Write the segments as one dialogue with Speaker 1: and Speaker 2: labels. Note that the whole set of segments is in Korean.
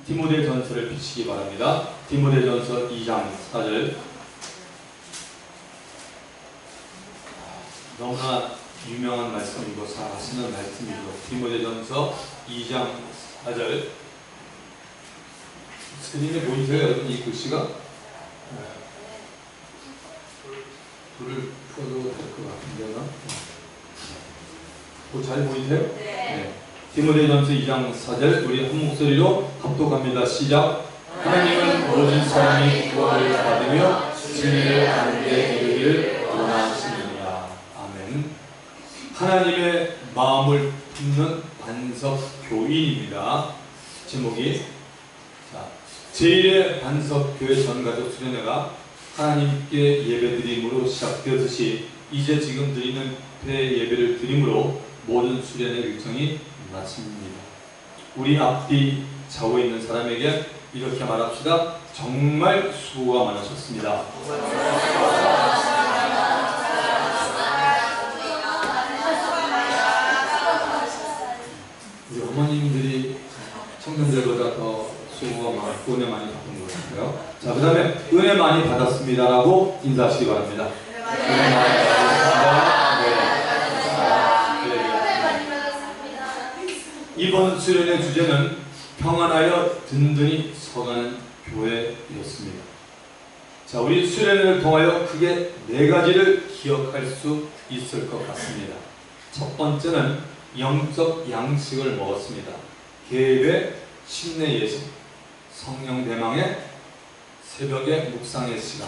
Speaker 1: 디모데전서를 펴시기 바랍니다. 디모데전서 2장 4절. 너무나 유명한 말씀이고 잘 아시는 말씀이고, 디모데전서 2장 4절. 스크린에 보이세요, 여러분? 이 글씨가? 불을 켜도 될 것 같은데요. 잘 보이세요? 네. 디모데전서 2장 4절, 우리 한 목소리로 합독합니다. 시작. 하나님은 모든 사람이 구원을 받으며 진리를 아는 데 이르기를 원하시느니라. 아멘. 하나님의 마음을 품는 반석 교인입니다. 제목이 제1회 반석 교회 전가족 수련회가 하나님께 예배드림으로 시작되었듯이 이제 지금 드리는 회 예배를 드림으로 모든 수련회 일정이 마칩니다. 우리 앞뒤 좌우에 있는 사람에게 이렇게 말합시다. 정말 수고가 많으셨습니다. 우리 어머님들이 청년들보다 더 수고가 많고 은혜 많이 받은 것 같아요. 자, 그 다음에 은혜 많이 받았습니다라고 인사하시기 바랍니다. 은혜 많이 받았습니다. 이번 수련의 주제는 평안하여 든든히 서가는 교회였습니다. 자, 우리 수련회를 통하여 크게 4가지를 기억할 수 있을 것 같습니다. 첫 번째는 영적 양식을 먹었습니다. 계획, 심내 예식, 성령 대망의 새벽의 묵상의 시간,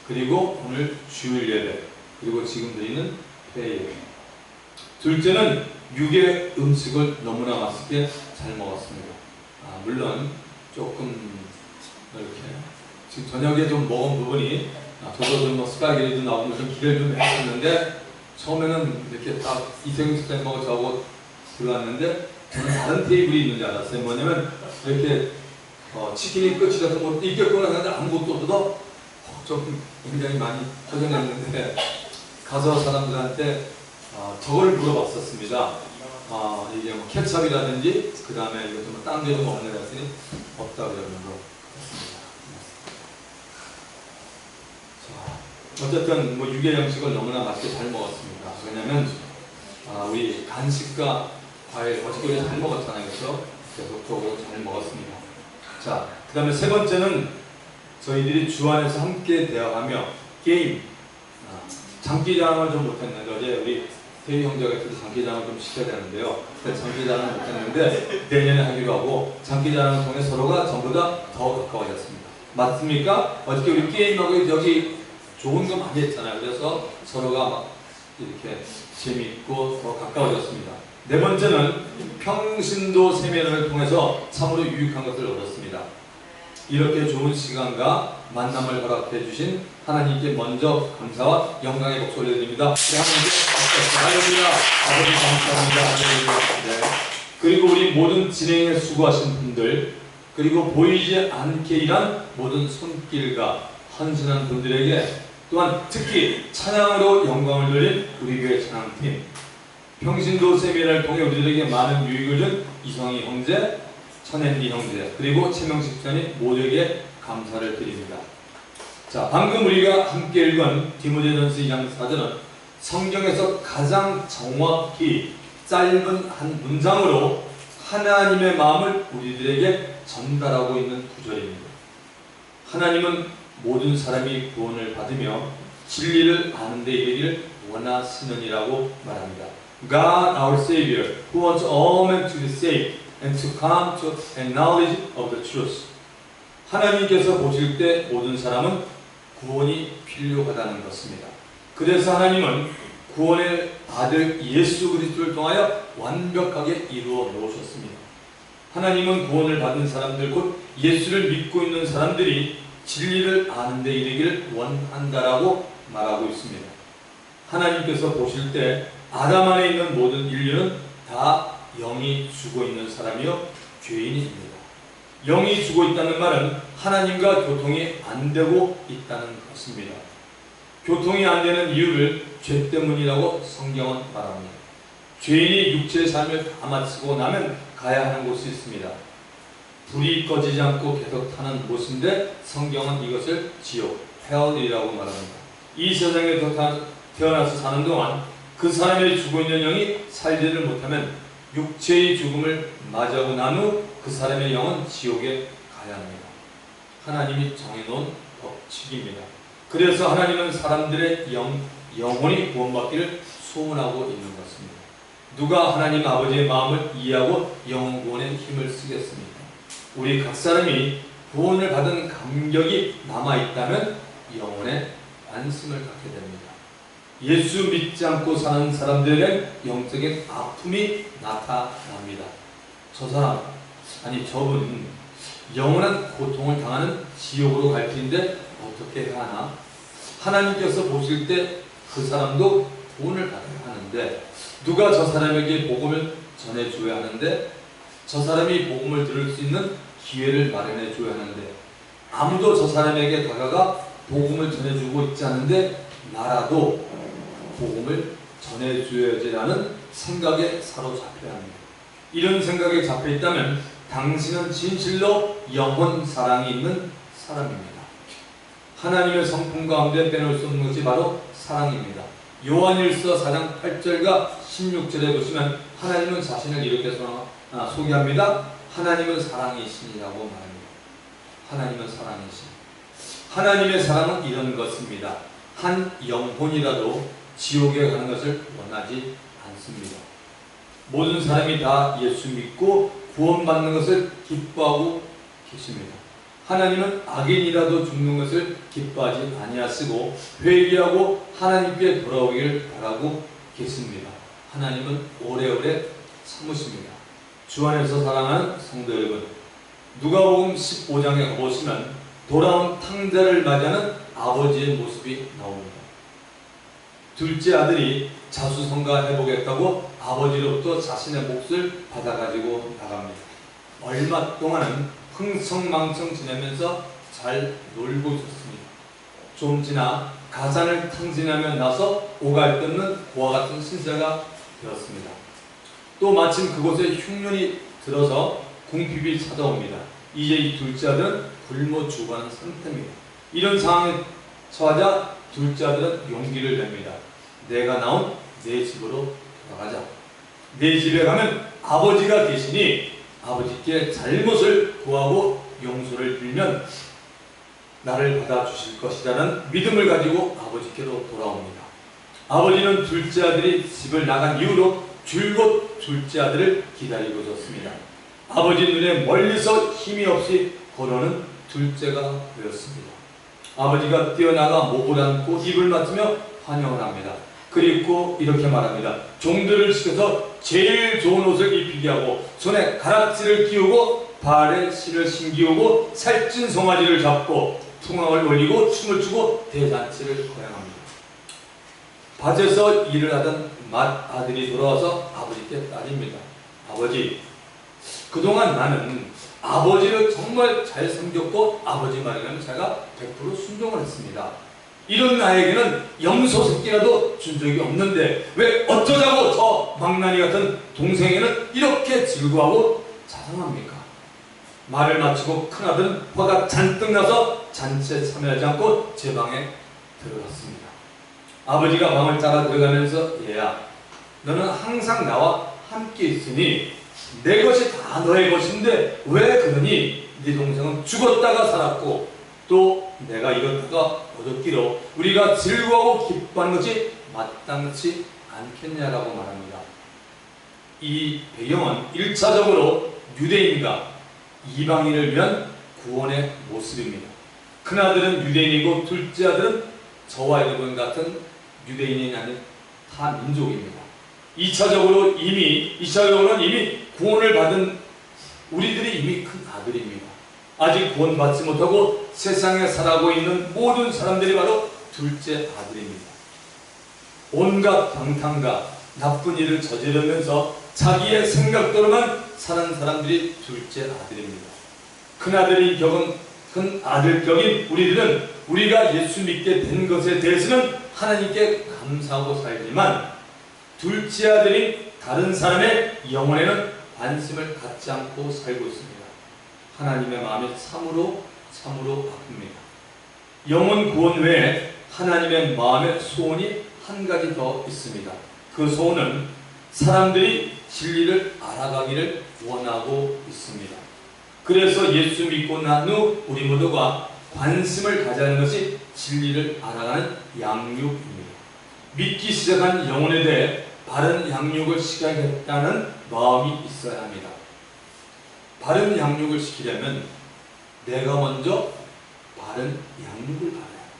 Speaker 1: 그리고 오늘 주일 예배, 그리고 지금 드리는 회 예배. 둘째는 육의 음식을 너무나 맛있게 잘 먹었습니다. 물론 조금 이렇게 지금 저녁에 좀 먹은 부분이 도저도 스파게티도 나오고 좀 기대를 좀 했었는데, 처음에는 이렇게 딱 이생식 쌤하고 저하고 들어왔는데 저는 다른 테이블이 있는 줄 알았어요. 뭐냐면 이렇게 치킨이 끝이 돼서 뭐 있겠구나 하는데 아무것도 없어서 좀 굉장히 많이 허전했는데, 가서 사람들한테 저거를 물어봤었습니다. 이게 뭐 케찹이라든지 그 다음에 이거 좀 딴 게 좀 없네 했더니 없다 그러는 거 같습니다. 자, 어쨌든 뭐 육의 양식을 너무나 맛있게 잘 먹었습니다. 왜냐면 우리 간식과 과일 어저께 우리 잘 먹었잖아요. 그래서 계속적으로 잘 먹었습니다. 자, 그 다음에 세 번째는 저희들이 주 안에서 함께 대화하며 게임, 장기자랑을 좀 못했는데, 어제 우리 태희 형제가 특히 장기자랑을 좀 시켜야 되는데요. 장기자랑을 못했는데 내년에 하기로 하고, 장기자랑을 통해 서로가 전부 다 더 가까워졌습니다. 맞습니까? 어저께 우리 게임하고 여기 좋은 거 많이 했잖아요. 그래서 서로가 막 이렇게 재미있고 더 가까워졌습니다. 네 번째는 평신도 세미나를 통해서 참으로 유익한 것을 얻었습니다. 이렇게 좋은 시간과 만남을 허락해 주신 하나님께 먼저 감사와 영광의 목소리를 드립니다. 네, 하나님께 감사합니다. 아버지 감사합니다. 네. 그리고 우리 모든 진행에 수고하신 분들, 그리고 보이지 않게 일한 모든 손길과 헌신한 분들에게, 또한 특히 찬양으로 영광을 돌린 우리 교회 찬양팀, 평신도 세미나를 통해 우리들에게 많은 유익을 준 이성희 형제, 천앤리 형제, 그리고 최명식 전이 모두에게 감사를 드립니다. 자, 방금 우리가 함께 읽은 디모데전서 2장 4절은 성경에서 가장 정확히 짧은 한 문장으로 하나님의 마음을 우리들에게 전달하고 있는 구절입니다. 하나님은 모든 사람이 구원을 받으며 진리를 아는 데 이르기를 원하시느니라고 말합니다. God our Savior, who wants all men to be saved and to come to a knowledge of the truth. 하나님께서 보실 때 모든 사람은 구원이 필요하다는 것입니다. 그래서 하나님은 구원의 아들 예수 그리스도를 통하여 완벽하게 이루어 놓으셨습니다. 하나님은 구원을 받은 사람들, 곧 예수를 믿고 있는 사람들이 진리를 아는 데 이르기를 원한다라고 말하고 있습니다. 하나님께서 보실 때 아담 안에 있는 모든 인류는 다 영이 죽어 있는 사람이요 죄인입니다. 영이 죽어 있다는 말은 하나님과 교통이 안 되고 있다는 것입니다. 교통이 안 되는 이유를 죄 때문이라고 성경은 말합니다. 죄인이 육체의 삶을 다 마치고 나면 가야 하는 곳이 있습니다. 불이 꺼지지 않고 계속 타는 못인데 성경은 이것을 지옥, 헬이라고 말합니다. 이 세상에 태어나서 사는 동안 그 사람의 죽어있는 영이 살지를 못하면 육체의 죽음을 맞이하고 난 후 그 사람의 영은 지옥에 가야 합니다. 하나님이 정해놓은 법칙입니다. 그래서 하나님은 사람들의 영혼이 구원받기를 소원하고 있는 것입니다. 누가 하나님 아버지의 마음을 이해하고 영혼 구원에 힘을 쓰겠습니까? 우리 각 사람이 구원을 받은 감격이 남아있다면 영혼의 안심을 갖게 됩니다. 예수 믿지 않고 사는 사람들에겐 영적인 아픔이 나타납니다. 저 사람, 아니 저분 영원한 고통을 당하는 지옥으로 갈 텐데 어떻게 해야 하나? 하나님께서 보실 때 그 사람도 구원을 받아야 하는데 누가 저 사람에게 복음을 전해줘야 하는데 저 사람이 복음을 들을 수 있는 기회를 마련해 줘야 하는데 아무도 저 사람에게 다가가 복음을 전해주고 있지 않은데 나라도 복음을 전해줘야지라는 생각에 사로잡혀야 합니다. 이런 생각에 잡혀있다면 당신은 진실로 영혼 사랑이 있는 사람입니다. 하나님의 성품 가운데 빼놓을 수 없는 것이 바로 사랑입니다. 요한일서 4장 8절과 16절에 보시면 하나님은 자신을 이렇게 소개합니다. 하나님은 사랑이시니라고 말합니다. 하나님은 사랑이시. 하나님의 사랑은 이런 것입니다. 한 영혼이라도 지옥에 가는 것을 원하지 않습니다. 모든 사람이 다 예수 믿고 구원받는 것을 기뻐하고 계십니다. 하나님은 악인이라도 죽는 것을 기뻐하지 아니하시고 회개하고 하나님께 돌아오기를 바라고 계십니다. 하나님은 오래오래 참으십니다. 주 안에서 사랑하는 성도 여러분, 누가복음 15장에 가보시면 돌아온 탕자를 맞이하는 아버지의 모습이 나옵니다. 둘째 아들이 자수성가해보겠다고 아버지로부터 자신의 몫을 받아가지고 나갑니다. 얼마 동안은 흥청망청 지내면서 잘 놀고 있었습니다. 좀 지나 가산을 탕진하며 나서 오갈 데 없는 고와 같은 신세가 되었습니다. 또 마침 그곳에 흉년이 들어서 궁핍이 찾아옵니다. 이제 이 둘째 아들은 굶어 죽어가는 상태입니다. 이런 상황에 처하자 둘째 아들은 용기를 냅니다. 내가 나온 내 집으로 돌아가자. 내 집에 가면 아버지가 계시니 아버지께 잘못을 구하고 용서를 빌면 나를 받아주실 것이라는 믿음을 가지고 아버지께로 돌아옵니다. 아버지는 둘째 아들이 집을 나간 이후로 줄곧 둘째 아들을 기다리고 있었습니다. 아버지 눈에 멀리서 힘이 없이 걸어오는 둘째가 보였습니다. 아버지가 뛰어나가 목을 안고 입을 맞추며 환영을 합니다. 그리고 이렇게 말합니다. 종들을 시켜서 제일 좋은 옷을 입히게 하고 손에 가락지를 끼우고 발에 실을 신기우고 살찐 송아지를 잡고 풍악을 올리고 춤을 추고 대잔치를 거행합니다. 밭에서 일을 하던 맏아들이 돌아와서 아버지께 따집니다. 아버지, 그동안 나는 아버지를 정말 잘 섬겼고 아버지 말에는 제가 100% 순종을 했습니다. 이런 나에게는 염소 새끼라도 준 적이 없는데 왜 어쩌자고 저 망나니 같은 동생에는 이렇게 즐거워하고 자상합니까? 말을 마치고 큰아들은 화가 잔뜩 나서 잔치에 참여하지 않고 제 방에 들어갔습니다. 아버지가 방을 따라 들어가면서 얘야, 너는 항상 나와 함께 있으니 내 것이 다 너의 것인데 왜 그러니? 네 동생은 죽었다가 살았고 또 내가 이것다가 얻었기로 우리가 즐거워하고 기뻐하는 것이 마땅치 않겠냐라고 말합니다. 이 배경은 1차적으로 유대인과 이방인을 위한 구원의 모습입니다. 큰아들은 유대인이고 둘째 아들은 저와 여러분 같은 유대인이 아닌 타 민족입니다. 2차적으로는 이미 구원을 받은 우리들이 이미 큰 아들입니다. 아직 구원받지 못하고 세상에 살아가고 있는 모든 사람들이 바로 둘째 아들입니다. 온갖 방탕과 나쁜 일을 저지르면서 자기의 생각대로만 사는 사람들이 둘째 아들입니다. 큰아들이 겪은 큰 아들격인 우리들은 우리가 예수 믿게 된 것에 대해서는 하나님께 감사하고 살지만 둘째 아들인 다른 사람의 영혼에는 관심을 갖지 않고 살고 있습니다. 하나님의 마음이 참으로 아픕니다. 영혼 구원 외에 하나님의 마음의 소원이 한 가지 더 있습니다. 그 소원은 사람들이 진리를 알아가기를 원하고 있습니다. 그래서 예수 믿고 난 후 우리 모두가 관심을 가져야 하는 것이 진리를 알아가는 양육입니다. 믿기 시작한 영혼에 대해 바른 양육을 시켜야겠다는 마음이 있어야 합니다. 바른 양육을 시키려면 내가 먼저 바른 양육을 받아야 합니다.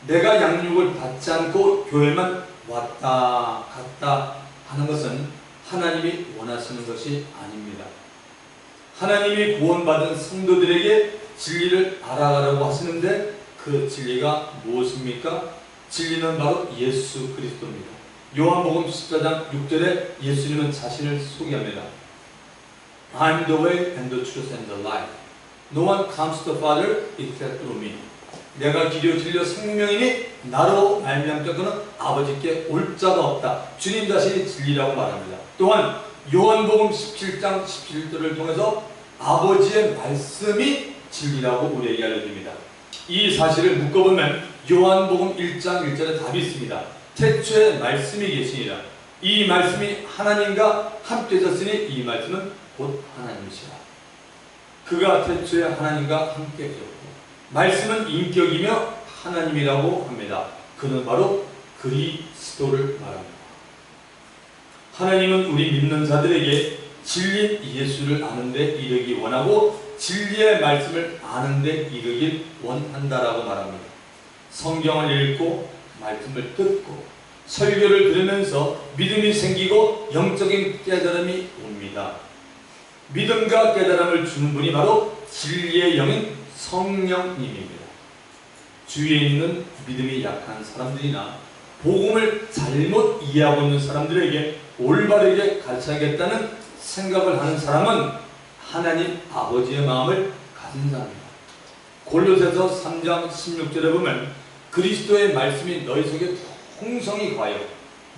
Speaker 1: 내가 양육을 받지 않고 교회만 왔다 갔다 하는 것은 하나님이 원하시는 것이 아닙니다. 하나님이 구원받은 성도들에게 진리를 알아가라고 하시는데 그 진리가 무엇입니까? 진리는 바로 예수 그리스도입니다. 요한복음 14장 6절에 예수님은 자신을 소개합니다. I'm the way and the truth and the life. No one comes to the Father except through me. 내가 길이요 진리요 생명이니 나로 말미암자고는 아버지께 올 자가 없다. 주님 자신이 진리라고 말합니다. 또한 요한복음 17장 17절을 통해서 아버지의 말씀이 진리라고 우리에게 알려줍니다. 이 사실을 묶어보면 요한복음 1장 1절에 답이 있습니다. 태초에 말씀이 계시니라. 이 말씀이 하나님과 함께 계셨으니 이 말씀은 곧 하나님이시라. 그가 태초에 하나님과 함께 계셨고 말씀은 인격이며 하나님이라고 합니다. 그는 바로 그리스도를 말합니다. 하나님은 우리 믿는 자들에게 진리 예수를 아는 데 이르기 원하고 진리의 말씀을 아는 데 이르길 원한다라고 말합니다. 성경을 읽고 말씀을 듣고 설교를 들으면서 믿음이 생기고 영적인 깨달음이 옵니다. 믿음과 깨달음을 주는 분이 바로 진리의 영인 성령님입니다. 주위에 있는 믿음이 약한 사람들이나 복음을 잘못 이해하고 있는 사람들에게 올바르게 가르쳐야겠다는 생각을 하는 사람은 하나님 아버지의 마음을 가진 사람입니다. 골로새서 3장 16절에 보면 그리스도의 말씀이 너희 속에 풍성히 과하여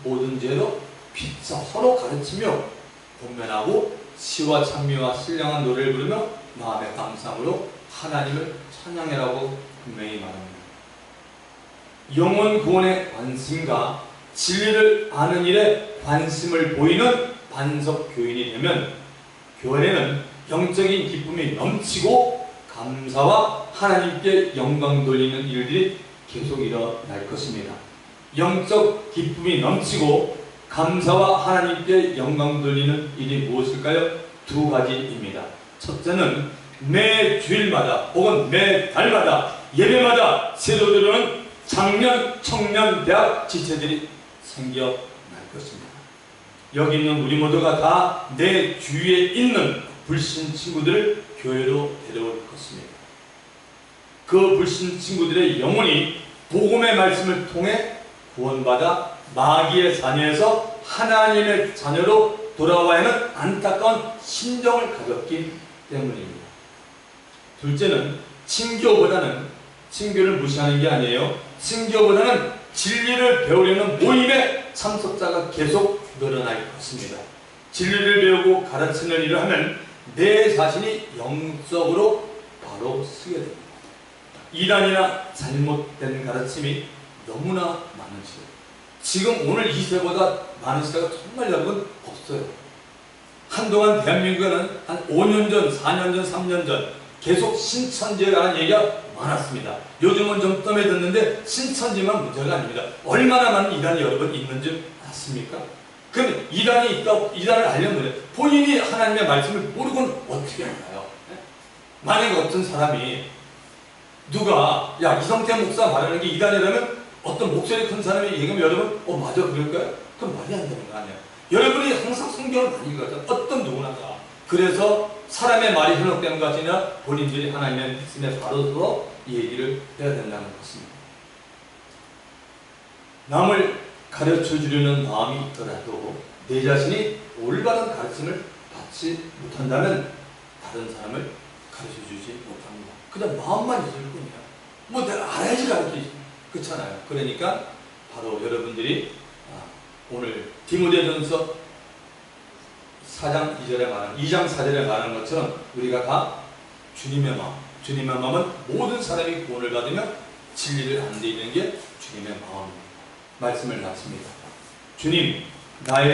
Speaker 1: 모든 죄로 피차 서로 가르치며 권면하고 시와 찬미와 신령한 노래를 부르며 마음의 감사함으로 하나님을 찬양해라고 분명히 말합니다. 영혼 구원의 관심과 진리를 아는 일에 관심을 보이는 반석 교인이 되면 교회에는 영적인 기쁨이 넘치고 감사와 하나님께 영광 돌리는 일들이 계속 일어날 것입니다. 영적 기쁨이 넘치고 감사와 하나님께 영광 돌리는 일이 무엇일까요? 두 가지입니다. 첫째는 매 주일마다 혹은 매 달마다 예배마다 새로 들어오는 장년, 청년, 대학 지체들이 생겨날 것입니다. 여기 있는 우리 모두가 다 내 주위에 있는 불신 친구들을 교회로 데려올 것입니다. 그 불신 친구들의 영혼이 복음의 말씀을 통해 구원받아 마귀의 자녀에서 하나님의 자녀로 돌아와야 하는 안타까운 심정을 가졌기 때문입니다. 둘째는 친교보다는 친교를 무시하는 게 아니에요. 친교보다는 진리를 배우려는 모임에 참석자가 계속 늘어날 것입니다. 진리를 배우고 가르치는 일을 하면 내 자신이 영적으로 바로 쓰게 됩니다. 이단이나 잘못된 가르침이 너무나 많은 시대. 지금 오늘 이 시대보다 많은 시대가 정말 여러분 없어요. 한동안 대한민국에는 한 5년 전, 4년 전, 3년 전 계속 신천지에 관한 얘기가 많았습니다. 요즘은 좀 뜸해졌는데 신천지만 문제가 아닙니다. 얼마나 많은 이단이 여러분 있는지 아십니까? 그럼 이단이 있다, 이단을 알려면 본인이 하나님의 말씀을 모르고는 어떻게 알아요? 만약에 어떤 사람이 누가 야 이성태 목사 말하는 게 이단이라면 어떤 목소리 큰 사람이 얘기하면 여러분 맞아 그럴까요? 그럼 말이 안 되는 거 아니에요. 여러분이 항상 성경을 많이 읽었잖아요. 어떤 누구나 다. 그래서 사람의 말이 현혹되는 것이 아니라 본인들이 하나님의 말씀에 바로 서서 얘기를 해야 된다는 것입니다. 남을 가르쳐 주려는 마음이 있더라도 내 자신이 올바른 가르침을 받지 못한다면 다른 사람을 가르쳐 주지 못합니다. 그냥 마음만 있을 뿐이야. 뭐 내가 알아야지 가르치지. 그렇잖아요. 그러니까 바로 여러분들이 오늘 디모데전서 4장 2절에 말하는 2장 4절에 말하는 것처럼 우리가 다 주님의 마음. 주님의 마음은 모든 사람이 구원을 받으면 진리를 안되는 게 주님의 마음입니다. 말씀을 낳습니다. 주님, 나의